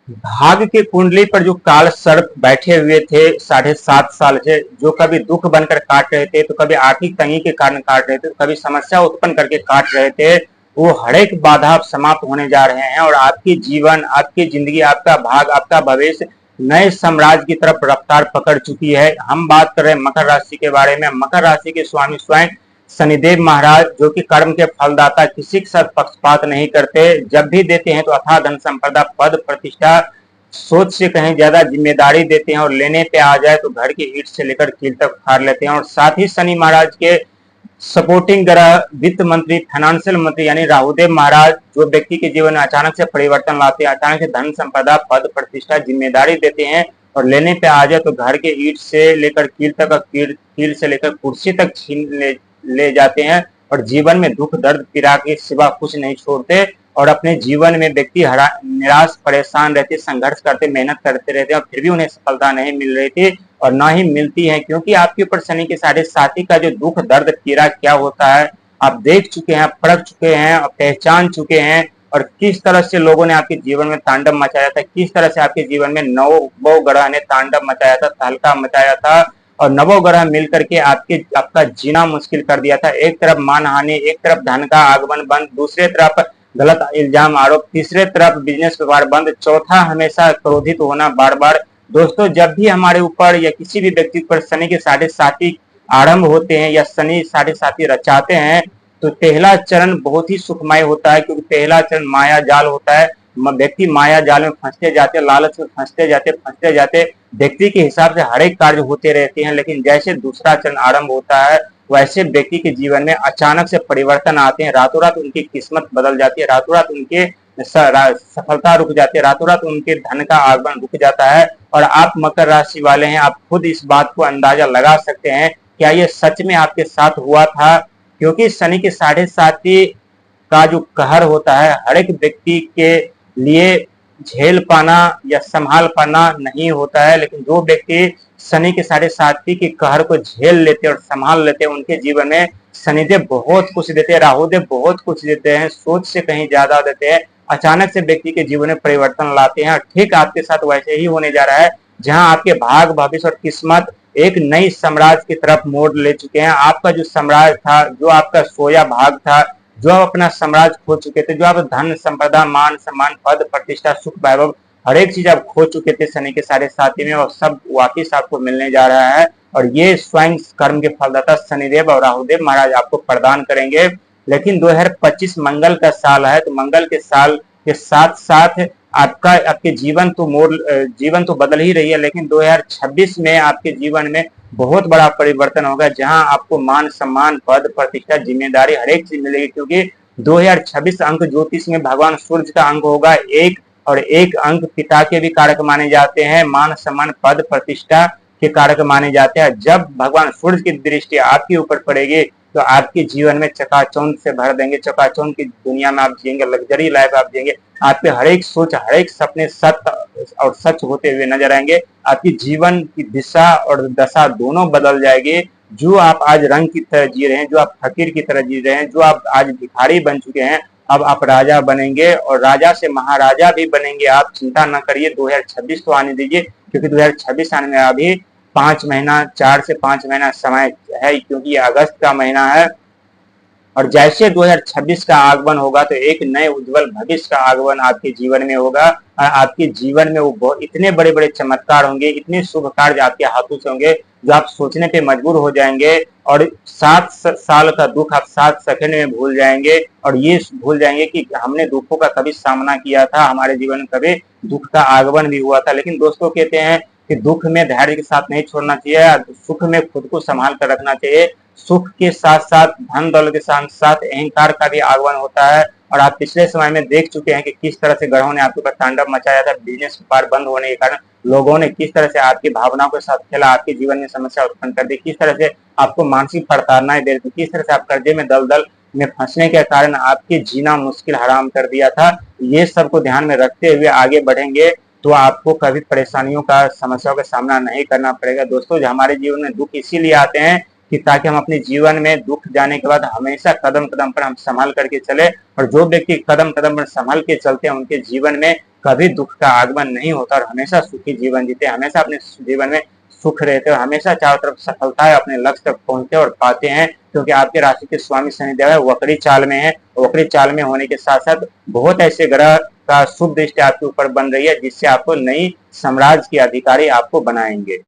भाग्य की कुंडली पर जो काल सर्प बैठे हुए थे 7.5 साल से, जो कभी दुख बनकर काट रहे थे, तो कभी आर्थिक तंगी के कारण काट रहे थे, तो कभी समस्या उत्पन्न करके काट रहे थे, वो हर एक बाधा अब समाप्त होने जा रहे हैं और आपकी जीवन, आपकी जिंदगी, आपका भाग, आपका भविष्य नए साम्राज्य की तरफ रफ्तार पकड़ चुकी है। हम बात कर रहे हैं मकर राशि के बारे में। मकर राशि के स्वामी स्वयं शनिदेव महाराज, जो कि कर्म के फलदाता, किसी के साथ पक्षपात नहीं करते, जब भी देते हैं तो अथाह धन संपदा, पद प्रतिष्ठा, सोच से कहीं ज्यादा जिम्मेदारी देते हैं और लेने पे आ जाए तो घर की ईंट से लेकर कील तक उखाड़ लेते हैं। और साथ ही शनि महाराज के सपोर्टिंग ग्रह वित्त मंत्री, फाइनेंशियल मंत्री यानी राहुदेव महाराज, जो व्यक्ति के जीवन में अचानक से परिवर्तन लाते हैं, अचानक से धन संपदा, पद प्रतिष्ठा, जिम्मेदारी देते हैं और लेने पे आ जाए तो घर के ईंट से लेकर कील तक, कील से लेकर कुर्सी तक छीन ले जाते हैं और जीवन में दुख दर्द पीड़ा के सिवा कुछ नहीं छोड़ते। और अपने जीवन में व्यक्ति निराश परेशान रहते, संघर्ष करते, मेहनत करते रहते हैं और फिर भी उन्हें सफलता नहीं मिल रही थी और ना ही मिलती है, क्योंकि आपके ऊपर शनि के 7.5 का जो दुख दर्द पीड़ा क्या होता है आप देख चुके हैं, परख चुके हैं और पहचान चुके हैं। और किस तरह से लोगों ने आपके जीवन में तांडव मचाया था, किस तरह से आपके जीवन में नौ ग्रह ने तांडव मचाया था, तहलका मचाया था और नवो ग्रह मिलकर के आपका जीना मुश्किल कर दिया था। एक तरफ मानहानि, एक तरफ धन का आगमन बंद, दूसरे तरफ गलत इल्जाम आरोप, तीसरे तरफ बिजनेस व्यापार बंद, चौथा हमेशा क्रोधित होना बार बार। दोस्तों, जब भी हमारे ऊपर या किसी भी व्यक्ति पर शनि के 7.5 आरंभ होते हैं या शनि 7.5 रचाते हैं, तो पहला चरण बहुत ही सुखमय होता है, क्योंकि पहला चरण माया जाल होता है। व्यक्ति माया जाल में फंसते जाते, लालच में फंसते जाते व्यक्ति के हिसाब से हर एक कार्य होते रहते हैं। लेकिन जैसे दूसरा चरण आरंभ होता है, वैसे व्यक्ति के जीवन में अचानक से परिवर्तन आते हैं, रातों रात उनकी किस्मत बदल जाती है, रातों रात उनके सफलता रुक जाती है, रातों रात उनके धन का आगमन रुक जाता है। और आप मकर राशि वाले हैं, आप खुद इस बात को अंदाजा लगा सकते हैं क्या ये सच में आपके साथ हुआ था, क्योंकि शनि के 7.5 का जो कहर होता है हर एक व्यक्ति के लिए झेल पाना या संभाल पाना नहीं होता है। लेकिन जो व्यक्ति शनि के 7.5 के कहर को झेल लेते और संभाल लेते हैं, उनके जीवन में शनिदेव बहुत कुछ देते हैं, राहुदेव बहुत कुछ देते हैं, सोच से कहीं ज्यादा देते हैं, अचानक से व्यक्ति के जीवन में परिवर्तन लाते हैं। और ठीक आपके साथ वैसे ही होने जा रहा है, जहां आपके भाग, भविष्य और किस्मत एक नई साम्राज्य की तरफ मोड़ ले चुके हैं। आपका जो साम्राज्य था, जो आपका सोया भाग था, जो आप अपना साम्राज्य खो चुके थे, जो आप धन संपदा, मान सम्मान, पद प्रतिष्ठा, सुख वैभव, हर एक चीज आप खो चुके थे शनि के 7.5 में, और सब वापिस आपको मिलने जा रहा है। और ये स्वयं कर्म के फलदाता शनिदेव और राहुदेव महाराज आपको प्रदान करेंगे। लेकिन 2025 मंगल का साल है, तो मंगल के साल के साथ साथ आपके जीवन तो बदल ही रही है, लेकिन 2026 में आपके जीवन में बहुत बड़ा परिवर्तन होगा, जहां आपको मान सम्मान, पद प्रतिष्ठा, जिम्मेदारी हर एक चीज मिलेगी। क्योंकि 2026 अंक ज्योतिष में भगवान सूर्य का अंक होगा एक, और एक अंक पिता के भी कारक माने जाते हैं, मान सम्मान, पद प्रतिष्ठा के कारक माने जाते हैं। जब भगवान सूर्य की दृष्टि आपके ऊपर पड़ेगी तो आपके जीवन में चकाचौंध से भर देंगे, चकाचौंध की दुनिया में आप जिएंगे, लग्जरी लाइफ आप जिएंगे, आपके हर एक सोच, हर एक सपने सत्य और सच होते हुए नजर आएंगे। आपकी जीवन की दिशा और दशा दोनों बदल जाएगी। जो आप आज रंग की तरह जी रहे हैं, जो आप फकीर की तरह जी रहे हैं, जो आप आज भिखारी बन चुके हैं, अब आप राजा बनेंगे और राजा से महाराजा भी बनेंगे। आप चिंता न करिए, 2026 तो आने दीजिए, क्योंकि 2026 आने में अभी 5 महीना, 4 से 5 महीना समय है, क्योंकि ये अगस्त का महीना है। और जैसे 2026 का आगमन होगा तो एक नए उज्जवल भविष्य का आगमन आपके जीवन में होगा। आपके जीवन में वो इतने बड़े बड़े चमत्कार होंगे, इतने शुभ कार्य आपके हाथों से होंगे, जो आप सोचने पे मजबूर हो जाएंगे। और 7 साल का दुख आप 7 सेकंड में भूल जाएंगे, और ये भूल जाएंगे कि हमने दुखों का कभी सामना किया था, हमारे जीवन में कभी दुख का आगमन भी हुआ था। लेकिन दोस्तों, कहते हैं कि दुख में धैर्य के साथ नहीं छोड़ना चाहिए, सुख में खुद को संभाल कर रखना चाहिए। सुख के साथ साथ, धन दौलत के साथ साथ अहंकार का भी आगमन होता है। और आप पिछले समय में देख चुके हैं कि किस तरह से ग्रहों ने आपके ऊपर तांडव मचाया था। बिजनेस व्यापार बंद होने के कारण लोगों ने किस तरह से आपकी भावनाओं के साथ खेला, आपके जीवन में समस्या उत्पन्न कर दी, किस तरह से आपको मानसिक प्रताड़नाएं दे दी, किस तरह से आप कर्जे में दलदल में फंसने के कारण आपके जीना मुश्किल हराम कर दिया था। ये सबको ध्यान में रखते हुए आगे बढ़ेंगे तो आपको कभी परेशानियों का, समस्याओं का सामना नहीं करना पड़ेगा। दोस्तों, हमारे जीवन में दुख इसीलिए आते हैं कि ताकि हम अपने जीवन में दुख जाने के बाद हमेशा कदम कदम पर हम संभल करके चले, और जो व्यक्ति कदम कदम पर संभल के चलते हैं उनके जीवन में कभी दुख का आगमन नहीं होता और हमेशा सुखी जीवन जीते, हमेशा अपने जीवन में सुख रहते हैं, हमेशा चारों तरफ सफलता है, अपने लक्ष्य तक पहुंचते और पाते हैं। क्योंकि आपके राशि के स्वामी शनिदेव है वक्री चाल में है, वक्री चाल में होने के साथ साथ बहुत ऐसे ग्रह का शुभ दृष्टि आपके ऊपर बन रही है जिससे आपको नई साम्राज्य के अधिकारी आपको बनाएंगे।